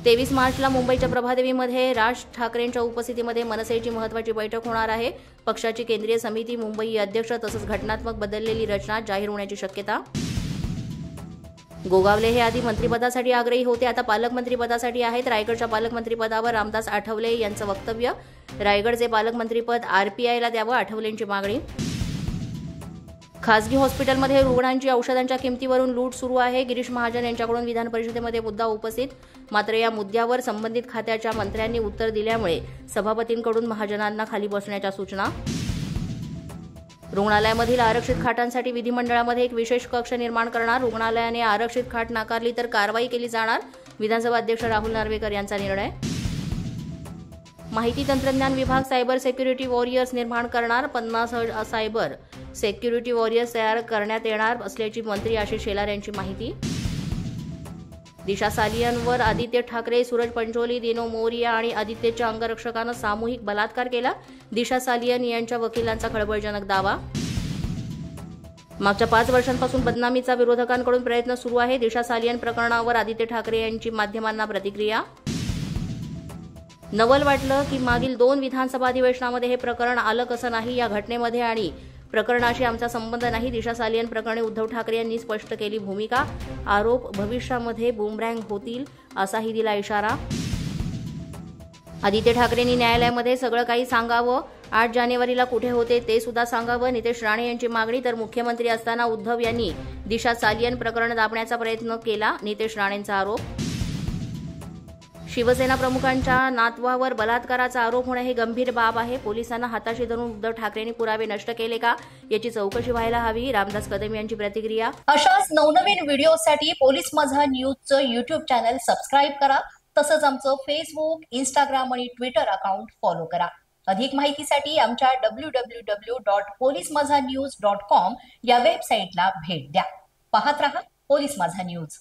23 मार्चला मुंबईच्या प्रभादेवीमध्ये राज ठाकरेंच्या उपस्थितीमध्ये मनसेची महत्त्वाची बैठक होणार आहे। पक्षाची केंद्रीय समिती, मुंबई अध्यक्ष तसंच घटनात्मक बदललेली रचना जाहीर होण्याची शक्यता। गोगावले हे आधी मंत्रिपदासाठी आग्रही होते, आता पालकमंत्रीपदासाठी आहेत। रायगडच्या पालकमंत्रीपदावर रामदास आठवले यांचं वक्तव्य। रायगडचे पालकमंत्रीपद आरपीआयला द्यावं, आठवलेंची मागणी। खासगी हॉस्पिटलमध्ये रुग्णांची औषधांच्या किमतीवरून लूट सुरू आहे। गिरीश महाजन यांच्याकडून विधान परिषदेमध्ये मुद्दा उपस्थित, मात्र या मुद्द्यावर संबंधित खात्याच्या मंत्र्यांनी उत्तर दिल्यामुळे सभापतींकडून महाजनांना खाली बसण्याच्या सूचना। रुग्णालयामधील आरक्षित खाटांसाठी विधिमंडळामध्ये एक विशेष कक्ष निर्माण करणार। रुग्णालयाने आरक्षित खाट नाकारली तर कारवाई केली जाणार, विधानसभा अध्यक्ष राहुल नार्वेकर यांचा निर्णय। माहिती तंत्रज्ञान विभाग सायबर सिक्युरिटी वॉरियर्स निर्माण करणार। 50 सायबर सिक्युरिटी वॉरियर्स तयार करण्यात येणार असल्याची मंत्री आशिष शेलार यांची माहिती। दिशा सालियनवर आदित्य ठाकरे, सूरज पंचोली, दिनो मोरिया आणि आदित्यच्या अंगरक्षकानं सामूहिक बलात्कार केला। दिशा सालियन यांच्या वकिलांचा खळबळजनक दावा। मागच्या 5 वर्षांपासून बदनामीचा विरोधकांकडून प्रयत्न सुरू आहे। दिशा सालियन प्रकरणावर आदित्य ठाकरे यांची माध्यमांना प्रतिक्रिया। नवल वाटलं की मागील 2 विधानसभा अधिवेशनामध्ये हे प्रकरण आलं कसं नाही, या घटनेमध्ये आणि प्रकरणाशी आमचा संबंध नाही। दिशा सालियन प्रकरणी उद्धव ठाकरे यांनी स्पष्ट केली भूमिका। आरोप भविष्यामध्ये बूमरँग होतील असाही दिला इशारा। आदित्य ठाकरेंनी न्यायालयामध्ये सगळं काही सांगावं, 8 जानेवारीला कुठे होते ते सुद्धा सांगावं, नितेश राणे यांची मागणी। तर मुख्यमंत्री असताना उद्धव यांनी दिशा सालियन प्रकरण दाबण्याचा प्रयत्न केला, नितेश राणेंचा आरोप। शिवसेना प्रमुखांच्या नातवावर बलात्काराचा आरोप होणे ही गंभीर बाब आहे। पोलिसांना हाताशी धरून उद्धव ठाकरेंनी पुरावे नष्ट केले का, याची चौकशी व्हायला हवी, रामदास कदम यांची प्रतिक्रिया। अशाच नवनवीन व्हिडिओसाठी पोलीस माझा न्यूजचं YouTube चॅनल सबस्क्राईब करा, तसंच आमचं फेसबुक, इंस्टाग्राम आणि ट्विटर अकाउंट फॉलो करा। अधिक माहितीसाठी आमच्या www.polismazhanews.com या वेबसाईटला भेट द्या। पाहत रहा पोलीस माझा न्यूज।